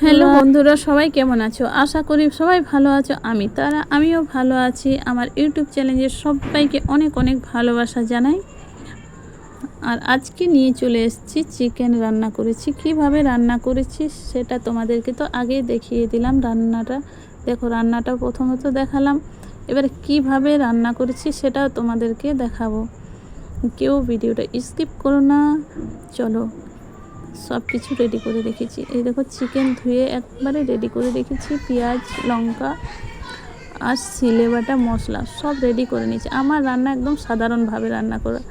Hello বন্ধুরা, সবাই কেমন আছো? আশা করি সবাই ভালো আছো। আমিও ভালো আছি। আমার ইউটিউব চ্যানেলের সবাইকে অনেক অনেক ভালোবাসা জানাই। আর আজকে নিয়ে চলে এসেছি চিকেন রান্না করেছি। কিভাবে রান্না করেছি সেটা তোমাদেরকে তো আগেই দেখিয়ে দিলাম। রান্নাটা দেখো, রান্নাটা প্রথমত দেখালাম, এবারে কিভাবে রান্না করেছি সেটাও তোমাদেরকে দেখাবো। কেউ ভিডিওটা স্কিপ করো না। চলো, সব কিছু রেডি করে রেখেছি। এই দেখো, চিকেন ধুয়ে একবারে রেডি করে রেখেছি। পেঁয়াজ, লঙ্কা আর সিলে বাটা মশলা সব রেডি করে নিয়েছি। আমার রান্না একদম সাধারণভাবে রান্না করা,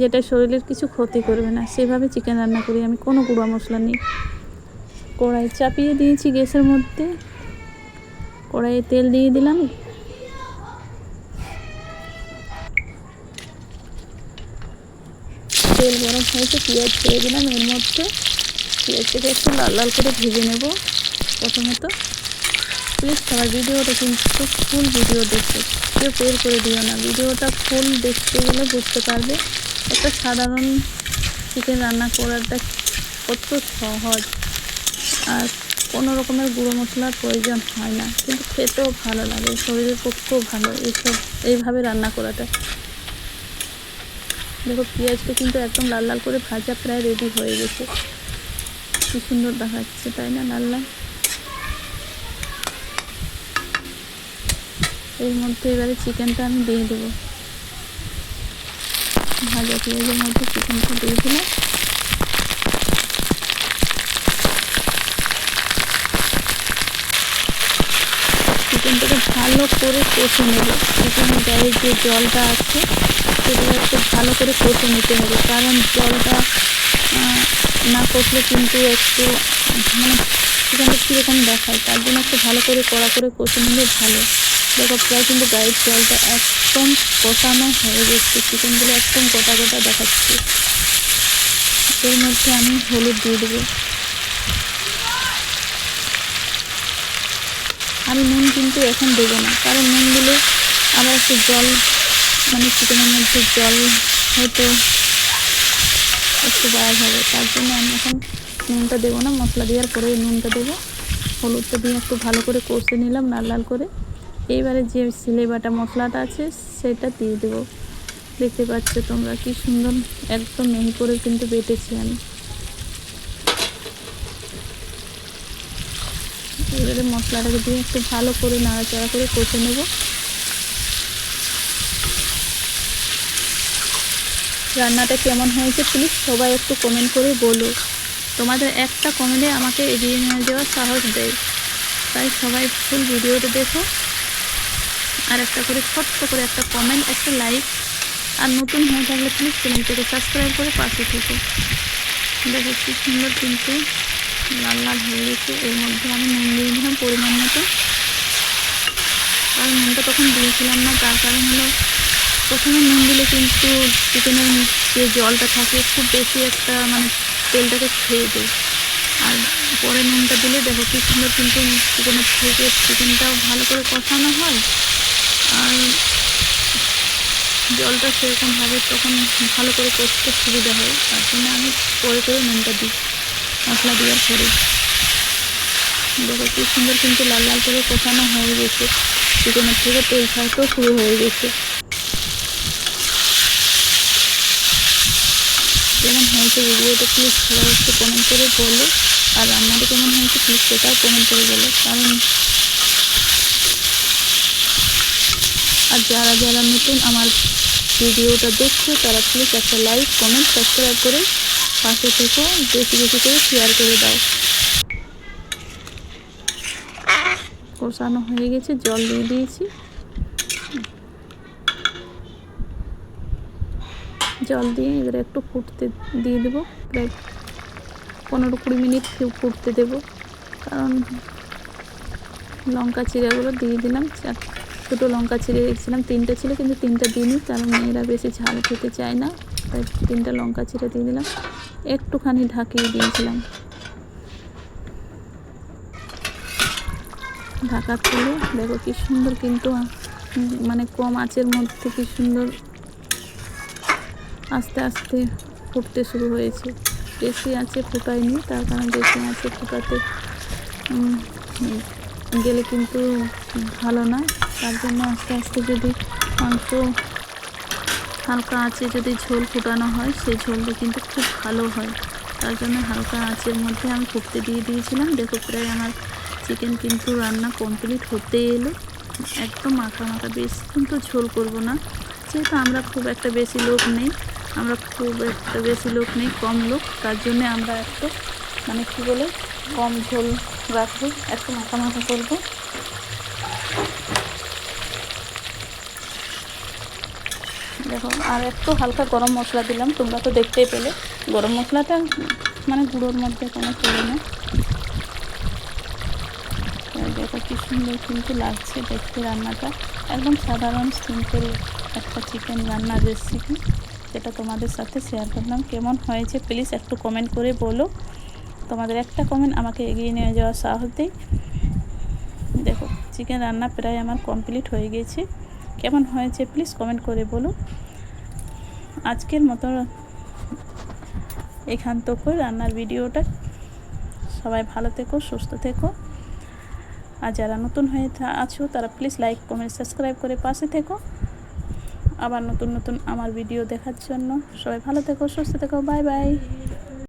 যেটা শরীরের কিছু ক্ষতি করবে না, সেভাবে চিকেন রান্না করি আমি। কোনো গুঁড়া মশলা নেই। কড়াই চাপিয়ে দিয়েছি গ্যাসের মধ্যে। কড়াইয়ে তেল দিয়ে দিলাম। তেল গরম হয়েছে, পেঁয়াজ ছেড়ে দিলাম। এর মধ্যে পেঁয়াজটাকে একটু লাল লাল করে ভেজে নেব। প্রথমত প্লিজ সবার ভিডিওটা কিন্তু ফুল ভিডিও দেখতে, কেউ বের করে দিও না। ভিডিওটা ফুল দেখতে গেলে বুঝতে পারবে একটা সাধারণ চিকেন রান্না করাটা কত সহজ, আর কোনো রকমের গুঁড়ো মশলার প্রয়োজন হয় না, কিন্তু খেতেও ভালো লাগে, শরীরের পক্ষেও ভালো এইভাবে রান্না করাটা। দেখো, পেঁয়াজটা কিন্তু একদম লাল লাল করে ভাজা প্রায় রেডি হয়ে গেছে। কি সুন্দর দেখাচ্ছে, তাই না? লাল লাল। এর মধ্যে এবারে চিকেনটা আমি দিয়ে দেবো। ভাজা পেঁয়াজের মধ্যে চিকেনটা দিয়ে দিলাম। চিকেনটাকে ভালো করে কষে নেব। চিকেনের গায়ে যে জলটা আছে সেটা একটু ভালো করে কষে নিতে হবে, কারণ জলটা না কষলে কিন্তু একটু চিকেনটা কীরকম দেখায়, তার জন্য একটু ভালো করে কড়া করে কষে নিলে ভালো। দেখো, প্রায় কিন্তু গায়ের জলটা একদম কষানো হয়ে গেছে, চিকেনগুলো একদম গোটা গোটা দেখাচ্ছে। এর মধ্যে আমি হলুদ দিয়ে দেবো। আমি নুন কিন্তু এখন দেবো না, কারণ নুন দিলে আবার একটু জল, চিকেনের মধ্যে জল হয়তো একটু বার হবে, তার জন্য আমি এখন নুনটা দেবো না। মশলা দেওয়ার পরে নুনটা দেবো। হলুদটা দিয়ে একটু ভালো করে কষে নিলাম লাল লাল করে। এইবারে যে সিলে বাটা মশলাটা আছে সেটা দিয়ে দেবো। দেখতে পাচ্ছ তোমরা কি সুন্দর একদম মিহি করে কিন্তু বেটেছি আমি। এবারে মশলাটাকে দিয়ে একটু ভালো করে নাড়াচাড়া করে কষে নেব। রান্নাটা কেমন হয়েছে প্লিজ সবাই একটু কমেন্ট করে বলো। তোমাদের একটা কমেন্টে আমাকে এগিয়ে নিয়ে যাওয়ার সাহস দেয়, তাই সবাই ফুল ভিডিওটা দেখো। আর একটা করে ছোট্ট করে একটা কমেন্ট, একটা লাইক, আর নতুন হয়ে থাকলে প্লিজ চ্যানেলটাকে সাবস্ক্রাইব করে পাশে থেকো। দেখো কি সুন্দর কিন্তু লাল লাল হয়ে গেছে। এর মধ্যে আমি নুন দিয়ে দিলাম পরিমাণ মতো। আর নুনটা তখন দিয়েছিলাম না, তার কারণ হলো প্রথমে নুন দিলে কিন্তু চিকেনের যে জলটা থাকে খুব বেশি একটা তেলটাকে খেয়ে দেয়, আর পরে নুনটা দিলে দেখো কি সুন্দর কিন্তু চিকেনের থেকে চিকেনটাও ভালো করে কষানো হয়, আর জলটা সেরকমভাবে তখন ভালো করে কষতে সুবিধা হয়। তার জন্য আমি পরে করে নুনটা দিই মশলা দেওয়ার পরে। দেখো কি সুন্দর কিন্তু লাল লাল করে কষানো হয়ে গেছে, চিকেনের থেকে তেল ছাড়তেও শুরু হয়ে গেছে। কেমন হয়েছে ভিডিওটা প্লিজ সবাই একটু কমেন্ট করে বলো, আর রান্নাটা কেমন হয়েছে প্লিজ সেটাও কমেন্ট করে বলো। কারণ আর যারা যারা নতুন আমার ভিডিওটা দেখছো তারা প্লিজ একটা লাইক, কমেন্ট, সাবস্ক্রাইব করে পাশে থেকে বেশি বেশি করে শেয়ার করে দাও। কষানো হয়ে গেছে, জল দিয়ে দিয়েছি। জল দিয়ে এবারে একটু ফুটতে দিয়ে দেবো, প্রায় 15-20 মিনিট ফুটতে দেবো। কারণ লঙ্কা চিড়াগুলো দিয়ে দিলাম, ছোটো লঙ্কা চিড়ে রেখেছিলাম, 3টা ছিল কিন্তু 3টা দিইনি, কারণ মেয়েরা বেশি ঝাল খেতে চায় না, তাই 3টা লঙ্কা চিড়ে দিয়ে দিলাম। একটুখানি ঢাকিয়ে দিয়েছিলাম। ঢাকা খুলে দেখো কি সুন্দর কিন্তু কম আঁচের মধ্যে কি সুন্দর আস্তে আস্তে ফুটতে শুরু হয়েছে। বেশি আঁচে ফুটাইনি, তার কারণ বেশি আঁচে ফুটাতে উম, গেলে কিন্তু ভালো না। তার জন্য আস্তে আস্তে যদি মাংস হালকা আঁচে যদি ঝোল ফুটানো হয়, সেই ঝোলটা কিন্তু খুব ভালো হয়। তার জন্য হালকা আঁচের মধ্যে আমি ফুটতে দিয়ে দিয়েছিলাম। দেখো প্রায় আমার চিকেন কিন্তু রান্না কমপ্লিট হতে এলো। একদম মাখা মাখা, বেশি কিন্তু ঝোল করব না, যেহেতু আমরা খুব একটা বেশি লোক নেই, কম লোক। তার জন্যে আমরা একটু মানে কী বলে কম ঝোল রাখবো, একটু মাখা মাখা করবো। দেখো আর একটু হালকা গরম মশলা দিলাম, তোমরা তো দেখতেই পেলে। গরম মশলাটা মানে গুঁড়োর মধ্যে কোনো চলে না। দেখো কি সুন্দর কিন্তু লাগছে দেখতে রান্নাটা। একদম সাধারণ সিম্পল একটা চিকেন রান্নার রেসিপি, যেটা তোমাদের সাথে শেয়ার করলাম। কেমন হয়েছে প্লিজ একটু কমেন্ট করে বলো। তোমাদের একটা কমেন্ট আমাকে এগিয়ে নিয়ে যাওয়ার সাহস দেয়। দেখো চিকেন রান্না প্রায় আমার কমপ্লিট হয়ে গেছে। কেমন হয়েছে প্লিজ কমেন্ট করে বলো। আজকের মতো এখান থেকে রান্নার ভিডিওটা। সবাই ভালো থেকো, সুস্থ থেকো। আর যারা নতুন হয়ে আছো তারা প্লিজ লাইক কমেন্ট সাবস্ক্রাইব করে পাশে থেকো। আবার নতুন নতুন আমার ভিডিও দেখার জন্য সবাই ভালো থেকো, সুস্থ থেকো। Bye bye.